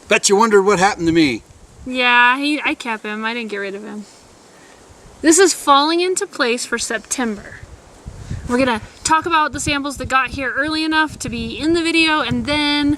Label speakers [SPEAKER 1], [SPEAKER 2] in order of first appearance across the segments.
[SPEAKER 1] Bet you wondered what happened to me.
[SPEAKER 2] Yeah, I kept him. I didn't get rid of him. This is falling into place for September. We're gonna talk about the samples that got here early enough to be in the video, and then,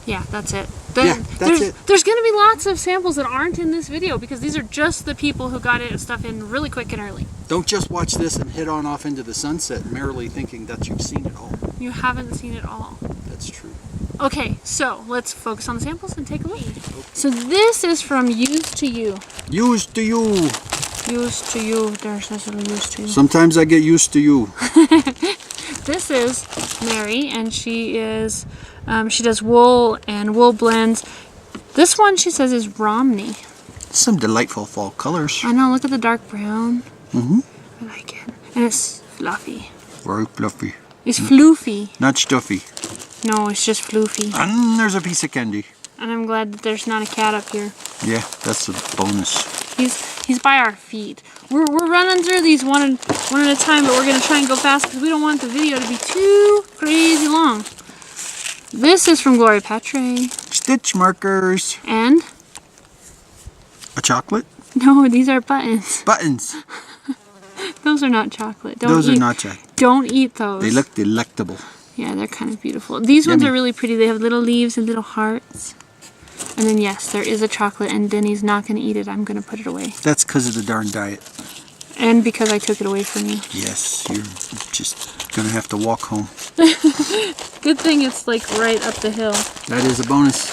[SPEAKER 2] yeah, that's it. There's gonna be lots of samples that aren't in this video because these are just the people who got stuff in really quick and early.
[SPEAKER 1] Don't just watch this and head on off into the sunset merrily thinking that you've seen it all.
[SPEAKER 2] You haven't seen it all.
[SPEAKER 1] That's true.
[SPEAKER 2] Okay, so let's focus on the samples and take a look. Okay. So this is from Used to You.
[SPEAKER 1] Used to you.
[SPEAKER 2] Used to You. There's this little Used to You.
[SPEAKER 1] Sometimes I get used to you.
[SPEAKER 2] This is Mary, and she is, she does wool and wool blends. This one she says is Romney.
[SPEAKER 1] Some delightful fall colors.
[SPEAKER 2] I know, look at the dark brown.
[SPEAKER 1] Mm-hmm.
[SPEAKER 2] I like it. And it's fluffy.
[SPEAKER 1] Very fluffy.
[SPEAKER 2] It's floofy.
[SPEAKER 1] Not stuffy.
[SPEAKER 2] No, it's just floofy.
[SPEAKER 1] And there's a piece of candy.
[SPEAKER 2] And I'm glad that there's not a cat up here.
[SPEAKER 1] Yeah, that's a bonus.
[SPEAKER 2] He's by our feet. We're running through these one at a time, but we're gonna try and go fast because we don't want the video to be too crazy long. This is from Gloria Patre.
[SPEAKER 1] Stitch markers.
[SPEAKER 2] And?
[SPEAKER 1] A chocolate?
[SPEAKER 2] No, these are buttons.
[SPEAKER 1] Buttons.
[SPEAKER 2] Those are not chocolate.
[SPEAKER 1] Those are not chocolate.
[SPEAKER 2] Don't eat those.
[SPEAKER 1] They look delectable.
[SPEAKER 2] Yeah, they're kind of beautiful. These ones are really pretty. They have little leaves and little hearts. And then yes, there is a chocolate, and Denny's not going to eat it. I'm going to put it away.
[SPEAKER 1] That's because of the darn diet.
[SPEAKER 2] And because I took it away from you.
[SPEAKER 1] Yes, you're just going to have to walk home.
[SPEAKER 2] Good thing it's like right up the hill.
[SPEAKER 1] That is a bonus.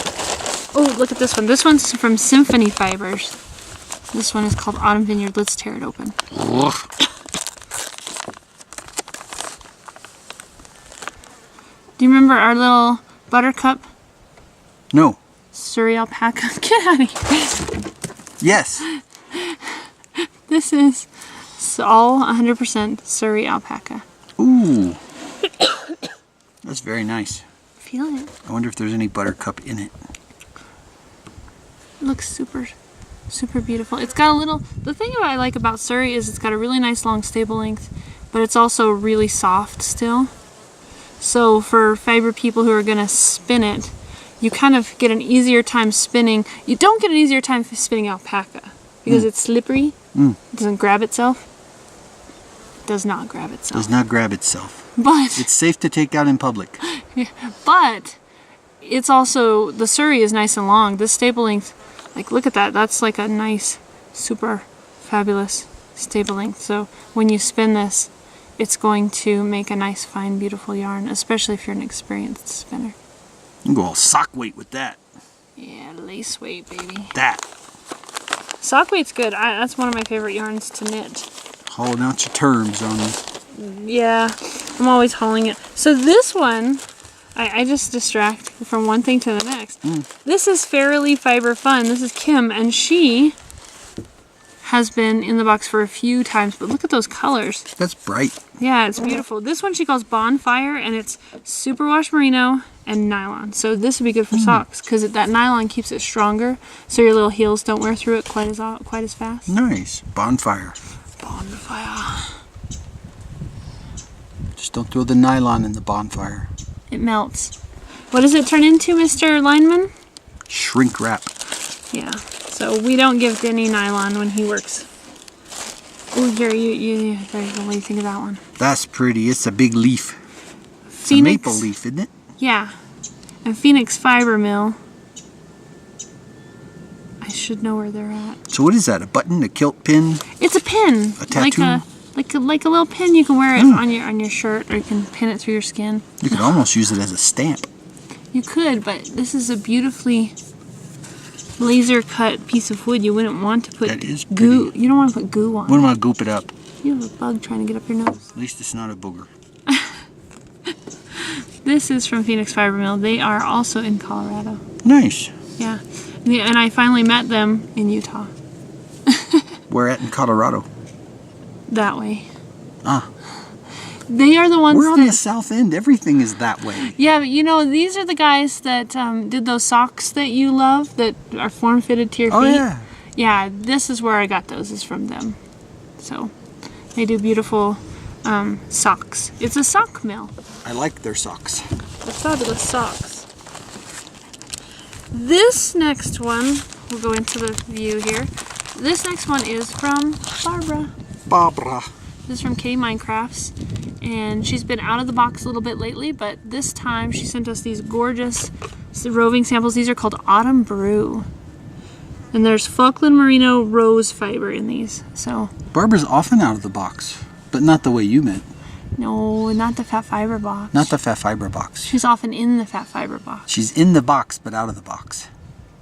[SPEAKER 2] Oh, look at this one. This one's from Symphony Fibers. This one is called Autumn Vineyard. Let's tear it open.
[SPEAKER 1] Ugh.
[SPEAKER 2] Do you remember our little buttercup?
[SPEAKER 1] No.
[SPEAKER 2] Surrey alpaca. Get out of here.
[SPEAKER 1] Yes.
[SPEAKER 2] This is all 100% Surrey alpaca.
[SPEAKER 1] Ooh. That's very nice.
[SPEAKER 2] Feel it.
[SPEAKER 1] I wonder if there's any buttercup in it.
[SPEAKER 2] It looks super beautiful. It's got a little, the thing I like about Surrey is it's got a really nice long stable length, but it's also really soft still. So for fiber people who are going to spin it, you kind of get an easier time spinning. You don't get an easier time spinning alpaca because it's slippery. It doesn't grab itself. It does not grab itself.
[SPEAKER 1] Does not grab itself.
[SPEAKER 2] But
[SPEAKER 1] it's safe to take out in public.
[SPEAKER 2] Yeah, but it's also, the Surrey is nice and long. This stable length, like look at that. That's like a nice, super fabulous stable length. So when you spin this, it's going to make a nice, fine, beautiful yarn, especially if you're an experienced spinner.
[SPEAKER 1] You can go all sock weight with that.
[SPEAKER 2] Yeah, lace weight, baby.
[SPEAKER 1] That.
[SPEAKER 2] Sock weight's good. That's one of my favorite yarns to knit.
[SPEAKER 1] Hauling out your terms on me.
[SPEAKER 2] Yeah, I'm always hauling it. So this one, I just distract from one thing to the next. This is Fairly Fiber Fun. This is Kim, and she has been in the box for a few times, but look at those colors.
[SPEAKER 1] That's bright.
[SPEAKER 2] Yeah, it's beautiful. This one she calls Bonfire, and it's superwash merino and nylon. So this would be good for socks because that nylon keeps it stronger, so your little heels don't wear through it quite as fast.
[SPEAKER 1] Nice. Bonfire.
[SPEAKER 2] Bonfire.
[SPEAKER 1] Just don't throw the nylon in the bonfire.
[SPEAKER 2] It melts. What does it turn into, Mr. Lineman?
[SPEAKER 1] Shrink wrap.
[SPEAKER 2] Yeah. So we don't give Denny nylon when he works. Oh, here, there you go. What do you think of that one?
[SPEAKER 1] That's pretty. It's a big leaf. It's a maple leaf, isn't it?
[SPEAKER 2] Yeah. And Phoenix Fiber Mill. I should know where they're at.
[SPEAKER 1] So what is that? A button? A kilt pin?
[SPEAKER 2] It's a pin.
[SPEAKER 1] A tattoo?
[SPEAKER 2] Like a little pin. You can wear it on your shirt, or you can pin it through your skin.
[SPEAKER 1] You could almost use it as a stamp.
[SPEAKER 2] You could, but this is a beautifully laser cut piece of wood. You wouldn't want to put goo. You don't want to put goo on.
[SPEAKER 1] Wouldn't want to goop it up.
[SPEAKER 2] You have a bug trying to get up your nose.
[SPEAKER 1] At least it's not a booger.
[SPEAKER 2] This is from Phoenix Fiber Mill. They are also in Colorado.
[SPEAKER 1] Nice.
[SPEAKER 2] Yeah. And I finally met them in Utah.
[SPEAKER 1] Where at in Colorado?
[SPEAKER 2] That way.
[SPEAKER 1] Ah.
[SPEAKER 2] They are the ones
[SPEAKER 1] We're on the south end. Everything is that way.
[SPEAKER 2] Yeah, but you know, these are the guys that did those socks that you love that are form-fitted to your feet.
[SPEAKER 1] Oh, yeah.
[SPEAKER 2] Yeah, this is where I got those, is from them. So, they do beautiful socks. It's a sock mill.
[SPEAKER 1] I like their socks.
[SPEAKER 2] They're fabulous socks. This next one, we'll go into the view here. This next one is from Barbara.
[SPEAKER 1] Barbara.
[SPEAKER 2] This is from Kitty Minecrafts, and she's been out of the box a little bit lately, but this time she sent us these gorgeous roving samples. These are called Autumn Brew. And there's Falkland Merino rose fiber in these. So
[SPEAKER 1] Barbara's often out of the box, but not the way you meant.
[SPEAKER 2] no, not the fat fiber box.
[SPEAKER 1] Not the fat fiber box.
[SPEAKER 2] She's often in the fat fiber box.
[SPEAKER 1] She's in the box, but out of the box.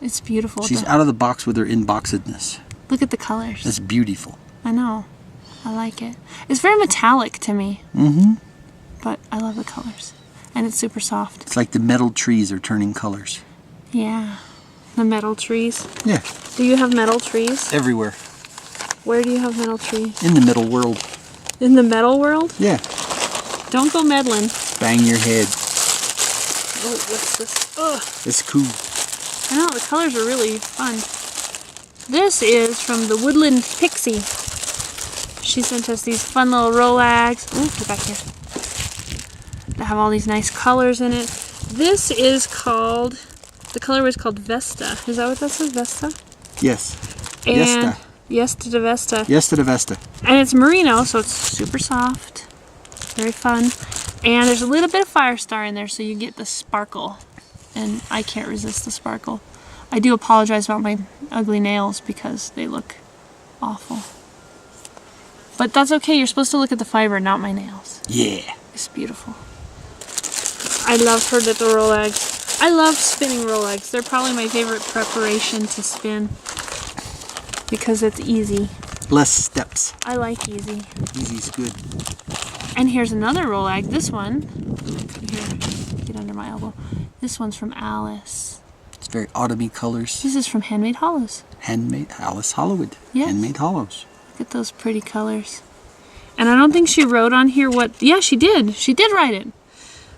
[SPEAKER 2] It's beautiful.
[SPEAKER 1] She's out of the box with her in-boxedness.
[SPEAKER 2] Look at the colors.
[SPEAKER 1] That's beautiful.
[SPEAKER 2] I know. I like it. It's very metallic to me.
[SPEAKER 1] Mm-hmm.
[SPEAKER 2] But I love the colors. And it's super soft.
[SPEAKER 1] It's like the metal trees are turning colors.
[SPEAKER 2] Yeah. The metal trees.
[SPEAKER 1] Yeah.
[SPEAKER 2] Do you have metal trees?
[SPEAKER 1] Everywhere.
[SPEAKER 2] Where do you have metal trees?
[SPEAKER 1] In the metal world.
[SPEAKER 2] In the metal world?
[SPEAKER 1] Yeah.
[SPEAKER 2] Don't go meddling.
[SPEAKER 1] Bang your head.
[SPEAKER 2] Oh, what's this? Ugh.
[SPEAKER 1] It's cool.
[SPEAKER 2] I know, the colors are really fun. This is from the Woodland Pixie. She sent us these fun little Rolags. Ooh, get back here. They have all these nice colors in it. This is called, the color was called Vesta. Is that what that says, Vesta?
[SPEAKER 1] Yes.
[SPEAKER 2] And
[SPEAKER 1] Yesta.
[SPEAKER 2] Yesta de Vesta.
[SPEAKER 1] Yesta de Vesta.
[SPEAKER 2] And it's merino, so it's super soft. Very fun. And there's a little bit of Fire Star in there, so you get the sparkle. And I can't resist the sparkle. I do apologize about my ugly nails because they look awful. But that's okay, you're supposed to look at the fiber, not my nails.
[SPEAKER 1] Yeah.
[SPEAKER 2] It's beautiful. I love her little Rolags. I love spinning Rolags. They're probably my favorite preparation to spin because it's easy.
[SPEAKER 1] Less steps.
[SPEAKER 2] I like easy.
[SPEAKER 1] Easy's good.
[SPEAKER 2] And here's another Rolag. This one, here, get under my elbow. This one's from Alice.
[SPEAKER 1] It's very autumn-y colors.
[SPEAKER 2] This is from Handmade Hollows.
[SPEAKER 1] Handmade Alice Hollowood.
[SPEAKER 2] Yes.
[SPEAKER 1] Handmade Hollows.
[SPEAKER 2] Look at those pretty colors. And I don't think she wrote on here what... Yeah, she did. She did write it.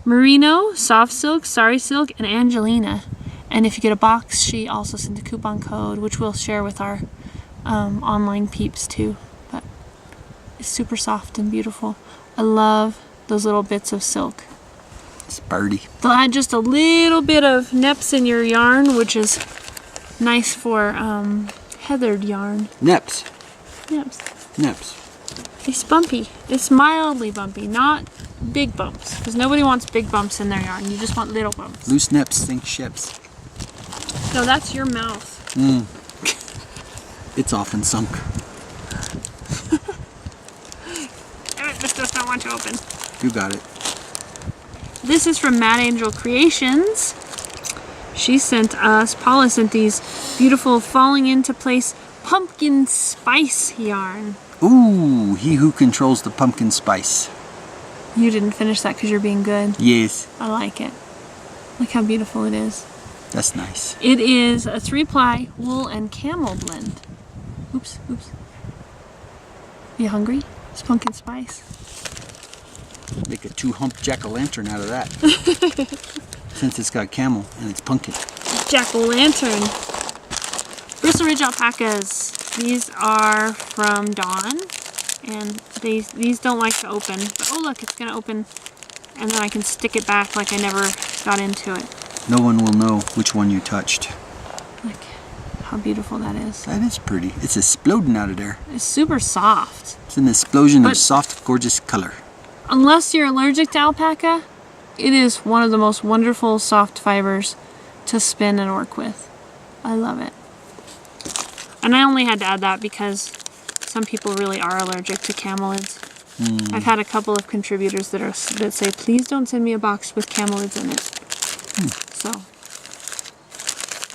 [SPEAKER 2] Merino, Soft Silk, Sari Silk, and Angelina. And if you get a box, she also sent a coupon code, which we'll share with our online peeps too. But it's super soft and beautiful. I love those little bits of silk.
[SPEAKER 1] It's birdie.
[SPEAKER 2] They'll add just a little bit of neps in your yarn, which is nice for heathered yarn.
[SPEAKER 1] Neps.
[SPEAKER 2] Neps.
[SPEAKER 1] Neps.
[SPEAKER 2] It's bumpy. It's mildly bumpy, not big bumps. Because nobody wants big bumps in their yarn. You just want little bumps.
[SPEAKER 1] Loose neps sink ships.
[SPEAKER 2] No, that's your mouth.
[SPEAKER 1] Mm. It's often sunk.
[SPEAKER 2] This does not want to open.
[SPEAKER 1] You got it.
[SPEAKER 2] This is from Mad Angel Creations. She sent us, Paula sent these beautiful falling into place pumpkin spice yarn.
[SPEAKER 1] Ooh, he who controls the pumpkin spice.
[SPEAKER 2] You didn't finish that because you're being good.
[SPEAKER 1] Yes.
[SPEAKER 2] I like it. Look how beautiful it is.
[SPEAKER 1] That's nice.
[SPEAKER 2] It is a 3-ply wool and camel blend. Oops, oops. You hungry? It's pumpkin spice.
[SPEAKER 1] Make a 2-hump jack-o'-lantern out of that. Since it's got camel and it's pumpkin.
[SPEAKER 2] Jack-o'-lantern. Bristle Ridge alpacas. These are from Dawn. And these don't like to open. But oh look, it's going to open. And then I can stick it back like I never got into it.
[SPEAKER 1] No one will know which one you touched.
[SPEAKER 2] Look how beautiful that is.
[SPEAKER 1] That is pretty. It's exploding out of there.
[SPEAKER 2] It's super soft.
[SPEAKER 1] It's an explosion
[SPEAKER 2] But-
[SPEAKER 1] of soft, gorgeous color.
[SPEAKER 2] Unless you're allergic to alpaca, it is one of the most wonderful soft fibers to spin and work with. I love it. And I only had to add that because some people really are allergic to camelids. I've had a couple of contributors that say, please don't send me a box with camelids in it. So,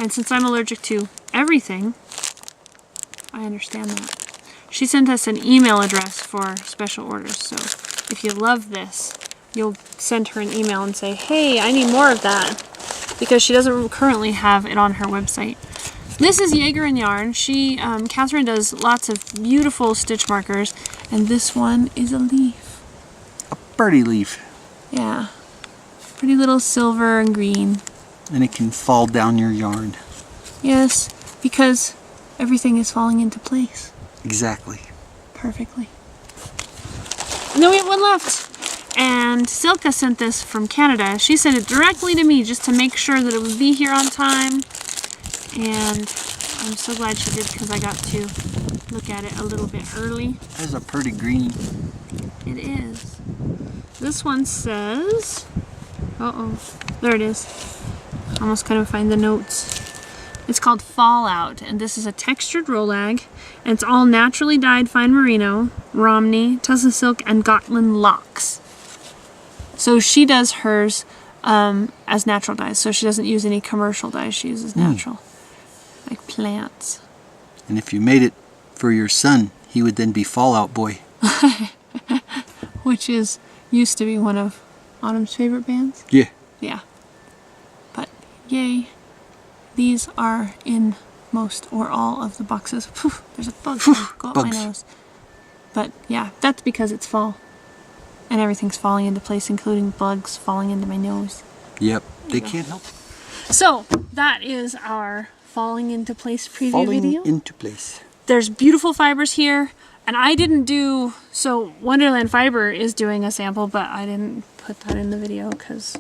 [SPEAKER 2] and since I'm allergic to everything, I understand that. She sent us an email address for special orders, so if you love this, you'll send her an email and say, hey, I need more of that, because she doesn't currently have it on her website. This is Jaeger and Yarn. Catherine does lots of beautiful stitch markers, and this one is a leaf.
[SPEAKER 1] A birdie leaf.
[SPEAKER 2] Yeah. Pretty little silver and green.
[SPEAKER 1] And it can fall down your yarn.
[SPEAKER 2] Yes, because everything is falling into place
[SPEAKER 1] Exactly.
[SPEAKER 2] perfectly. And then we have one left. And Silka sent this from Canada. She sent it directly to me just to make sure that it would be here on time. And I'm so glad she did because I got to look at it a little bit early.
[SPEAKER 1] That's a pretty green.
[SPEAKER 2] It is. This one says, there it is. Almost couldn't find the notes. It's called Fallout, and this is a textured Rolag, and it's all naturally dyed fine merino, Romney, Tussah silk, and Gotland locks. So she does hers as natural dyes, so she doesn't use any commercial dyes. She uses natural, like plants.
[SPEAKER 1] And if you made it for your son, he would then be Fallout Boy.
[SPEAKER 2] Which used to be one of Autumn's favorite bands.
[SPEAKER 1] Yeah.
[SPEAKER 2] Yeah. But yay. These are in most or all of the boxes. Whew, there's a bug go up my nose. But yeah, that's because it's fall. And everything's falling into place, including bugs falling into my nose.
[SPEAKER 1] Yep, they can't help it.
[SPEAKER 2] So, that is our falling into place preview video.
[SPEAKER 1] Falling into place.
[SPEAKER 2] There's beautiful fibers here. And I didn't do, so Wonderland Fiber is doing a sample, but I didn't put that in the video because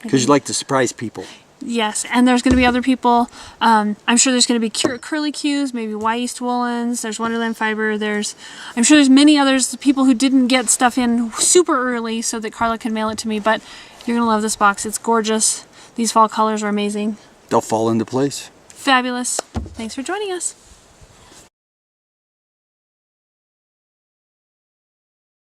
[SPEAKER 1] you like to surprise people.
[SPEAKER 2] Yes, and there's going to be other people. I'm sure there's going to be curly Qs, maybe Y East Woolens. There's Wonderland Fiber. I'm sure there's many others, people who didn't get stuff in super early so that Carla can mail it to me. But you're going to love this box. It's gorgeous. These fall colors are amazing.
[SPEAKER 1] They'll fall into place.
[SPEAKER 2] Fabulous. Thanks for joining us.